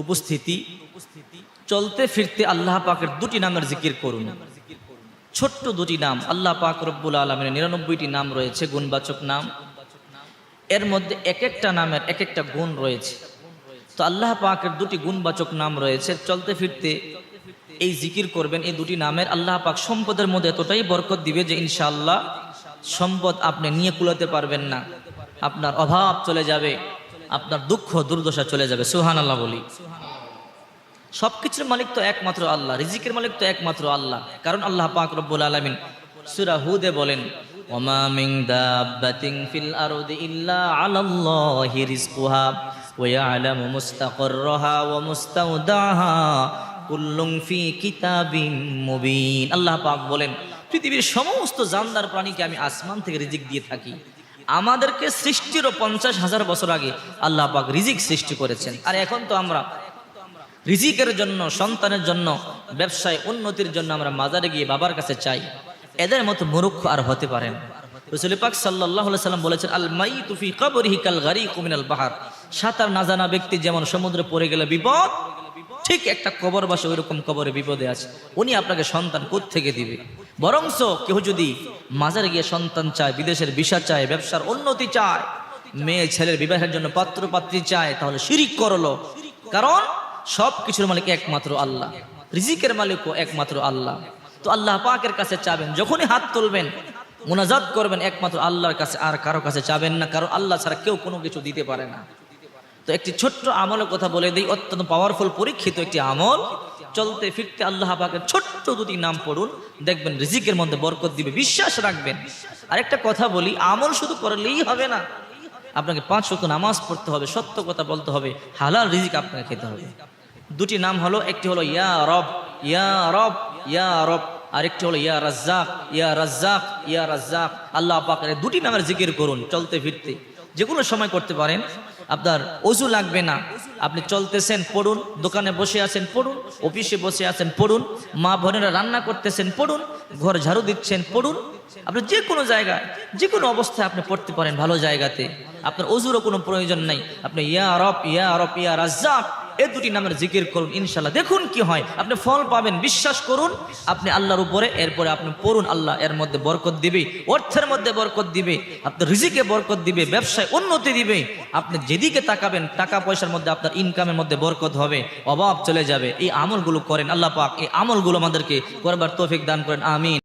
উপস্থিতি, চলতে ফিরতে আল্লাহ পাকের দুটি নামের জিকির করুন। ছোট্ট দুটি নাম, আল্লাহ পাক রব্বুল আলামিনের 99টি নাম রয়েছে, গুণবাচক নাম। এর মধ্যে এক একটা নামের এক একটা গুণ রয়েছে। তো আল্লাহ পাকের দুটি গুণবাচক নাম রয়েছে, চলতে ফিরতে এই জিকির করবেন। এই দুটি নামের আল্লাহ পাক সম্পদের মধ্যে এতটাই বরকত দিবে যে ইনশাআল্লাহ সম্পদ আপনি নিয়ে কুলাতে পারবেন না, আপনার অভাব চলে যাবে, আপনার দুঃখ দুর্দশা চলে যাবে। সুবহানাল্লাহ বলি। সবকিছুর মালিক তো একমাত্র আল্লাহ, রিজিকের মালিক তো একমাত্র আল্লাহ। কারণ আল্লাহ পাক রব্বুল আলামিন সূরা হুদে বলেন, ওমা মিন দাব্বাতিন ফিল আরদি ইল্লা আলাল্লাহি রিজকুহা ওয়া ইয়ালামু মুস্তাকাররাহা ওয়া মুস্তাওদাহা কুল্লুন ফি কিতাবিম মুবিন। আল্লাহ পাক বলেন, পৃথিবীর সমস্ত জানদার প্রাণীকে আমি আসমান থেকে রিজিক দিয়ে থাকি। আমাদেরকে সৃষ্টিরও 50,000 বছর আগে আল্লাহ পাক রিজিক সৃষ্টি করেছেন। আর এখন তো আমরা রিজিকের জন্য, সন্তানের জন্য, ব্যবসায় উন্নতির জন্য আমরা মাজারে গিয়ে বাবার কাছে চাই। এদের মতো মূর্খ আর হতে পারেন। রাসূল পাক সাল্লাল্লাহু আলাইহি সাল্লাম বলেছেন, আল মাইতু ফি কবরিহি কাল গারিকু মিনাল বাহর। সাঁতার না জানা ব্যক্তি যেমন সমুদ্রে পড়ে গেলে বিপদ, ঠিক একটা কবরবাসী ওইরকম কবরে বিপদে আছে। উনি আপনাকে সন্তান কোত্থেকে দিবে? বরংস কেউ যদি মাজারে গিয়ে সন্তান চায়, বিদেশের ভিসা চায়, ব্যবসার উন্নতি চায়, মেয়ে ছেলের বিবাহের জন্য পাত্র পাত্রী চায়, তাহলে শিরিক করলো। কারণ সব কিছুর মালিক একমাত্র আল্লাহ, রিজিকের মালিকও একমাত্র আল্লাহ। তো আল্লাহ পাকের কাছে চাবেন, যখনই হাত তুলবেন মুনাজাত করবেন একমাত্র আল্লাহর কাছে, আর কারো কাছে চাবেন না, কারণ আল্লাহ ছাড়া কেউ কোনো কিছু দিতে পারে না। তো একটি ছোট্ট আমলের কথা বলে দিই, অত্যন্ত পাওয়ারফুল পরীক্ষিত একটি আমল। চলতে ফিরতে আল্লাহ পাকের ছোট্ট দুটি নাম পড়ুন, দেখবেন রিজিকের মধ্যে বরকত দিবে, বিশ্বাস রাখবেন। আরেকটা কথা বলি, আমল শুধু করলেই হবে না, আপনাকে 5 ওয়াক্ত নামাজ পড়তে হবে, সত্য কথা বলতে হবে, হালাল রিজিক আপনাকে খেতে হবে। দুটি নাম হলো, একটি হলো ইয়া রব, ইয়া রব, ইয়া রব, আরেকটি হলো ইয়া রাজ্জাক, ইয়া রাজ্জাক, ইয়া রাজ্জাক। আল্লাহ পাকের দুটি নামের জিকির করুন চলতে ফিরতে, যে কোনো সময় করতে পারেন। আপনার ওযু লাগবে না, আপনি চলতেছেন পড়ুন, দোকানে বসে আছেন পড়ুন, অফিসে বসে আছেন পড়ুন, মা বোনেরা রান্না করতেছেন পড়ুন, ঘর ঝাড়ু দিচ্ছেন পড়ুন। আপনি যে কোনো জায়গায়, যে কোনো অবস্থায় আপনি পড়তে পারেন, ভালো জায়গাতে। আপনার ওযুরও কোনো প্রয়োজন নাই। আপনি ইয়া রব, ইয়া রব, ইয়া রাজ্জাক এই দুটি নামের জিকির করুন, ইনশাআল্লাহ দেখুন কি হয়, আপনি ফল পাবেন, বিশ্বাস করুন আপনি আল্লাহর উপরে। এরপরে আপনি পড়ুন, আল্লাহ এর মধ্যে বরকত দিবে, অর্থের মধ্যে বরকত দিবে, আপনার রিজিকে বরকত দিবে, ব্যবসায় উন্নতি দিবে। আপনি যেদিকে তাকাবেন টাকা পয়সার মধ্যে, আপনার ইনকামের মধ্যে বরকত হবে, অভাব চলে যাবে। এই আমলগুলো করেন, আল্লাহ পাক এই আমলগুলো আমাদেরকে করবার তৌফিক দান করেন, আমিন।